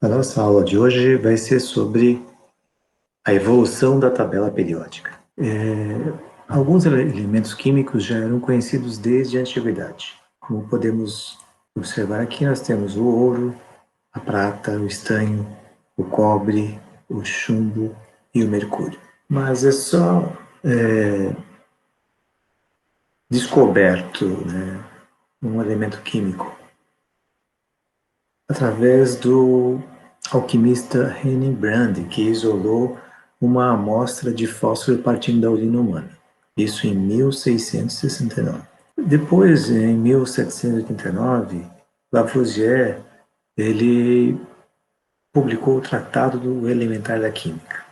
A nossa aula de hoje vai ser sobre a evolução da tabela periódica. Alguns elementos químicos já eram conhecidos desde a antiguidade. Como podemos observar aqui, nós temos o ouro, a prata, o estanho, o cobre, o chumbo e o mercúrio. Mas é só descoberto, né, um elemento químico através do alquimista Henning Brand, que isolou uma amostra de fósforo partindo da urina humana. Isso em 1669. Depois, em 1789, Lavoisier ele publicou o Tratado do Elementar da Química.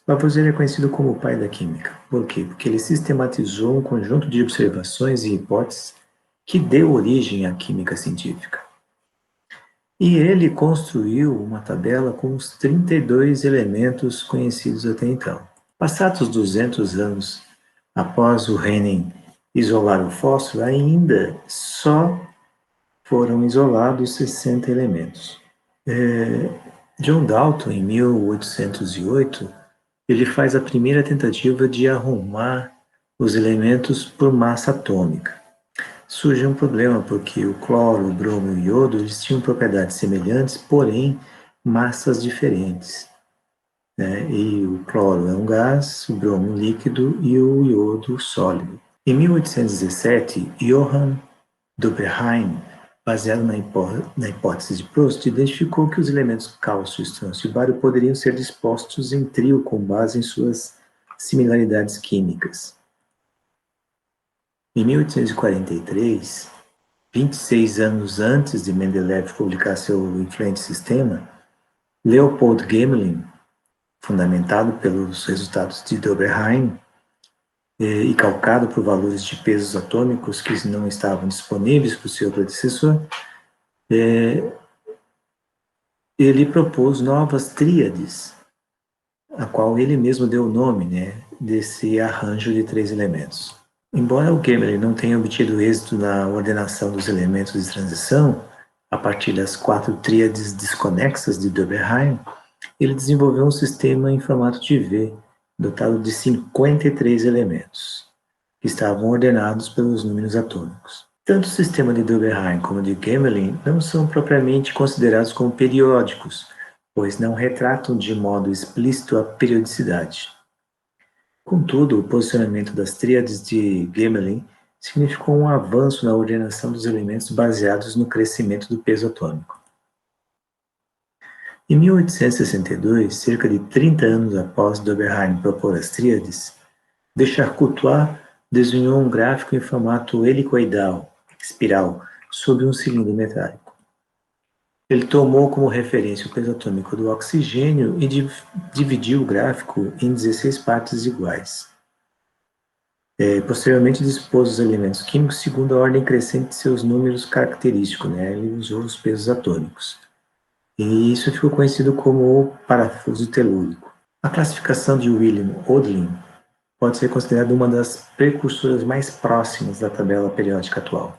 Lavoisier é conhecido como o pai da química. Por quê? Porque ele sistematizou um conjunto de observações e hipóteses que deu origem à química científica. E ele construiu uma tabela com os 32 elementos conhecidos até então. Passados 200 anos após o Henning isolar o fósforo, ainda só foram isolados 60 elementos. John Dalton, em 1808, ele faz a primeira tentativa de arrumar os elementos por massa atômica. Surge um problema, porque o cloro, o bromo e o iodo eles tinham propriedades semelhantes, porém massas diferentes. Né? E o cloro é um gás, o bromo um líquido e o iodo sólido. Em 1817, Johann Doberein, baseado na hipótese de Proust, identificou que os elementos cálcio, estrôncio e bário poderiam ser dispostos em trio com base em suas similaridades químicas. Em 1843, 26 anos antes de Mendeleev publicar seu influente sistema, Leopold Gmelin, fundamentado pelos resultados de Doberein e calcado por valores de pesos atômicos que não estavam disponíveis para o seu predecessor, ele propôs novas tríades, a qual ele mesmo deu o nome, né, desse arranjo de 3 elementos. Embora o Gmelin não tenha obtido êxito na ordenação dos elementos de transição, a partir das 4 tríades desconexas de Doberein, ele desenvolveu um sistema em formato de V, dotado de 53 elementos, que estavam ordenados pelos números atômicos. Tanto o sistema de Doberein como o de Gmelin não são propriamente considerados como periódicos, pois não retratam de modo explícito a periodicidade. Contudo, o posicionamento das tríades de Gmelin significou um avanço na ordenação dos elementos baseados no crescimento do peso atômico. Em 1862, cerca de 30 anos após Doberein propor as tríades, de Charcot desenhou um gráfico em formato helicoidal, espiral, sobre um cilindro metálico. Ele tomou como referência o peso atômico do oxigênio e dividiu o gráfico em 16 partes iguais. Posteriormente, dispôs os elementos químicos segundo a ordem crescente de seus números característicos. Né? Ele usou os pesos atômicos. E isso ficou conhecido como o parafuso telúrico. A classificação de William Odlin pode ser considerada uma das precursoras mais próximas da tabela periódica atual,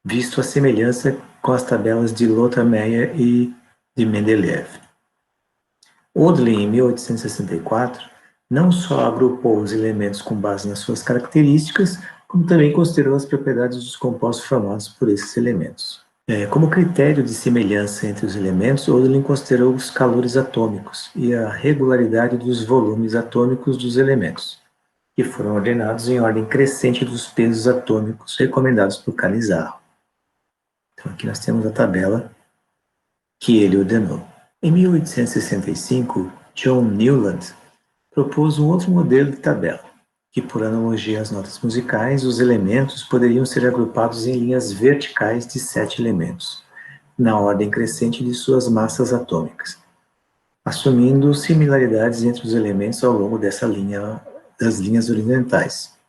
visto a semelhança com as tabelas de Lothar Meyer e de Mendeleev. Odlin, em 1864, não só agrupou os elementos com base nas suas características, como também considerou as propriedades dos compostos formados por esses elementos. Como critério de semelhança entre os elementos, Odlin considerou os calores atômicos e a regularidade dos volumes atômicos dos elementos, que foram ordenados em ordem crescente dos pesos atômicos recomendados por Canizaro. Então, aqui nós temos a tabela que ele ordenou. Em 1865, John Newland propôs um outro modelo de tabela, que, por analogia às notas musicais, os elementos poderiam ser agrupados em linhas verticais de 7 elementos, na ordem crescente de suas massas atômicas, assumindo similaridades entre os elementos ao longo das linhas horizontais.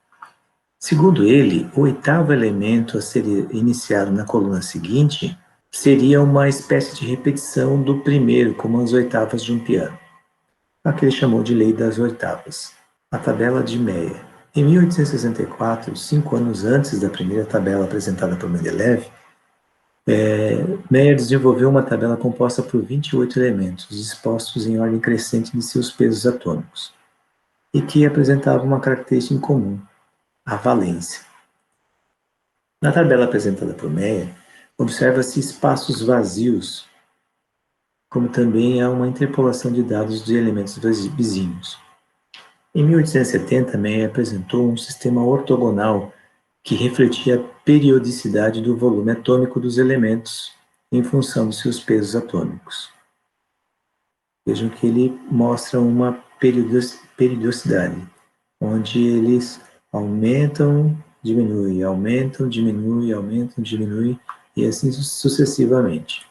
Segundo ele, o 8º elemento a ser iniciado na coluna seguinte seria uma espécie de repetição do primeiro, como as oitavas de um piano, a que ele chamou de Lei das Oitavas. A tabela de Meyer. Em 1864, 5 anos antes da primeira tabela apresentada por Mendeleev, Meyer desenvolveu uma tabela composta por 28 elementos, dispostos em ordem crescente de seus pesos atômicos, e que apresentava uma característica em comum, a valência. Na tabela apresentada por Meyer, observa-se espaços vazios, como também há uma interpolação de dados de elementos vizinhos. Em 1870, Meyer apresentou um sistema ortogonal que refletia a periodicidade do volume atômico dos elementos em função dos seus pesos atômicos. Vejam que ele mostra uma periodicidade, onde eles aumentam, diminuem, aumentam, diminuem, aumentam, diminuem, e assim sucessivamente.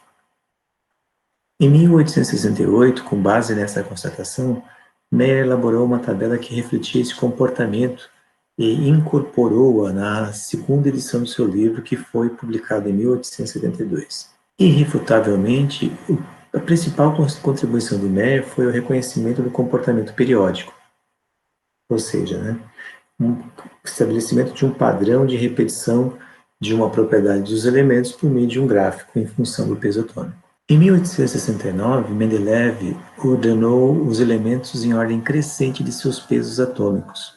Em 1868, com base nessa constatação, Meyer elaborou uma tabela que refletia esse comportamento e incorporou-a na segunda edição do seu livro, que foi publicado em 1872. Irrefutavelmente, a principal contribuição de Meyer foi o reconhecimento do comportamento periódico, ou seja, um estabelecimento de um padrão de repetição de uma propriedade dos elementos por meio de um gráfico em função do peso atômico. Em 1869, Mendeleev ordenou os elementos em ordem crescente de seus pesos atômicos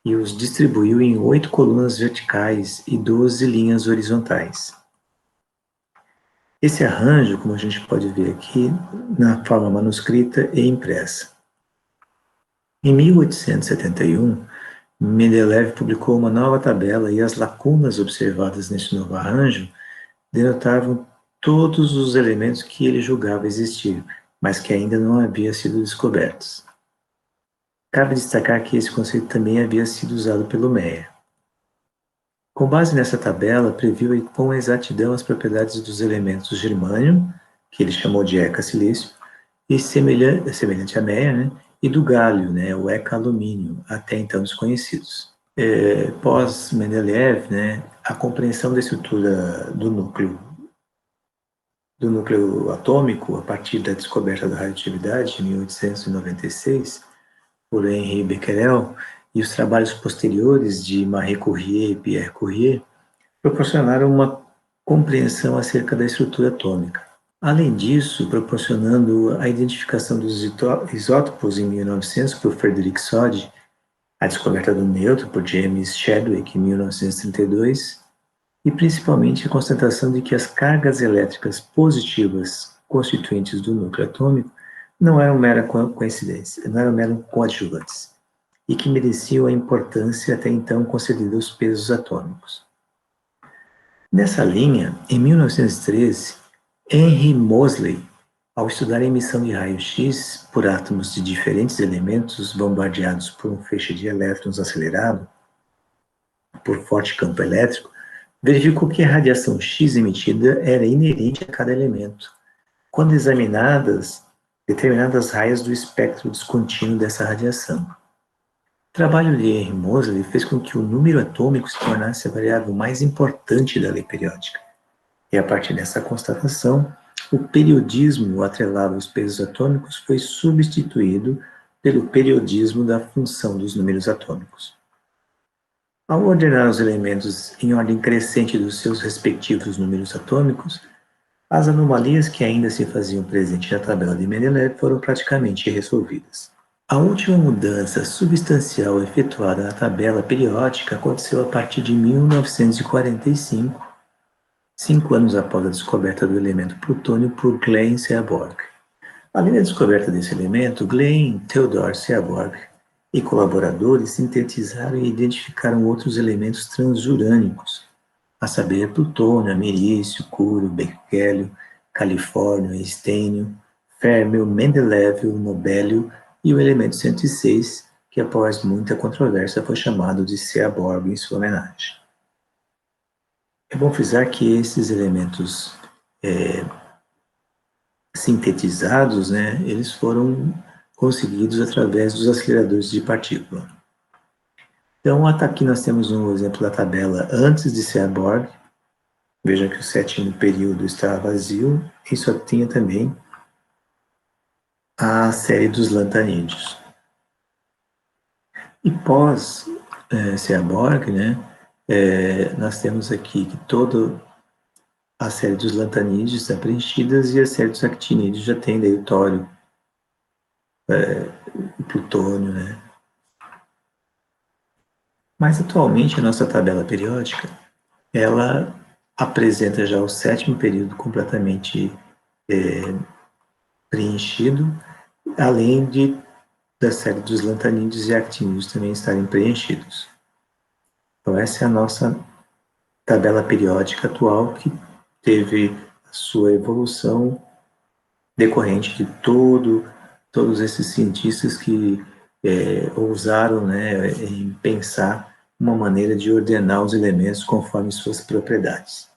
e os distribuiu em 8 colunas verticais e 12 linhas horizontais. Esse arranjo, como a gente pode ver aqui, na forma manuscrita e impressa. Em 1871, Mendeleev publicou uma nova tabela e as lacunas observadas neste novo arranjo denotavam todos os elementos que ele julgava existir, mas que ainda não haviam sido descobertos. Cabe destacar que esse conceito também havia sido usado pelo Meyer. Com base nessa tabela, previu com exatidão as propriedades dos elementos germânio, que ele chamou de eca-silício, e semelhante a Meyer, e do gálio, o eca-alumínio, até então desconhecidos. Pós-Mendeleev, a compreensão da estrutura do núcleo atômico, a partir da descoberta da radioatividade, em 1896, por Henri Becquerel, e os trabalhos posteriores de Marie Curie e Pierre Curie, proporcionaram uma compreensão acerca da estrutura atômica. Além disso, proporcionando a identificação dos isótopos em 1900 por Frederick Soddy, a descoberta do nêutron por James Chadwick em 1932, e principalmente a constatação de que as cargas elétricas positivas constituintes do núcleo atômico não eram mera coincidência, não eram meros coadjuvantes, e que mereciam a importância até então concedida aos pesos atômicos. Nessa linha, em 1913, Henry Moseley, ao estudar a emissão de raio-x por átomos de diferentes elementos bombardeados por um feixe de elétrons acelerado por forte campo elétrico, verificou que a radiação X emitida era inerente a cada elemento, quando examinadas determinadas raias do espectro descontínuo dessa radiação. O trabalho de Henry Moseley fez com que o número atômico se tornasse a variável mais importante da lei periódica. E a partir dessa constatação, o periodismo atrelado aos pesos atômicos foi substituído pelo periodismo da função dos números atômicos. Ao ordenar os elementos em ordem crescente dos seus respectivos números atômicos, as anomalias que ainda se faziam presentes na tabela de Mendeleev foram praticamente resolvidas. A última mudança substancial efetuada na tabela periódica aconteceu a partir de 1945, 5 anos após a descoberta do elemento plutônio por Glenn Seaborg. Além da descoberta desse elemento, Glenn Theodor Seaborg e colaboradores sintetizaram e identificaram outros elementos transurânicos, a saber, plutônio, ameriço, cúrio, berquélio, califórnio, estênio, férmio, mendelévio, nobélio e o elemento 106, que após muita controvérsia foi chamado de Seaborg em sua homenagem. É bom frisar que esses elementos sintetizados, eles foram conseguidos através dos aceleradores de partícula. Então, aqui nós temos um exemplo da tabela antes de Seaborg. Veja que o sétimo período está vazio e só tinha também a série dos lantanídeos. E pós Seaborg, nós temos aqui que todo a série dos lantanídeos está preenchida e a série dos actinídeos já tem daí o tório, o plutônio, né? Mas atualmente a nossa tabela periódica, ela apresenta já o sétimo período completamente preenchido, além da série dos lantanídeos e actinídeos também estarem preenchidos. Então essa é a nossa tabela periódica atual, que teve a sua evolução decorrente de todos esses cientistas que ousaram, né, em pensar uma maneira de ordenar os elementos conforme suas propriedades.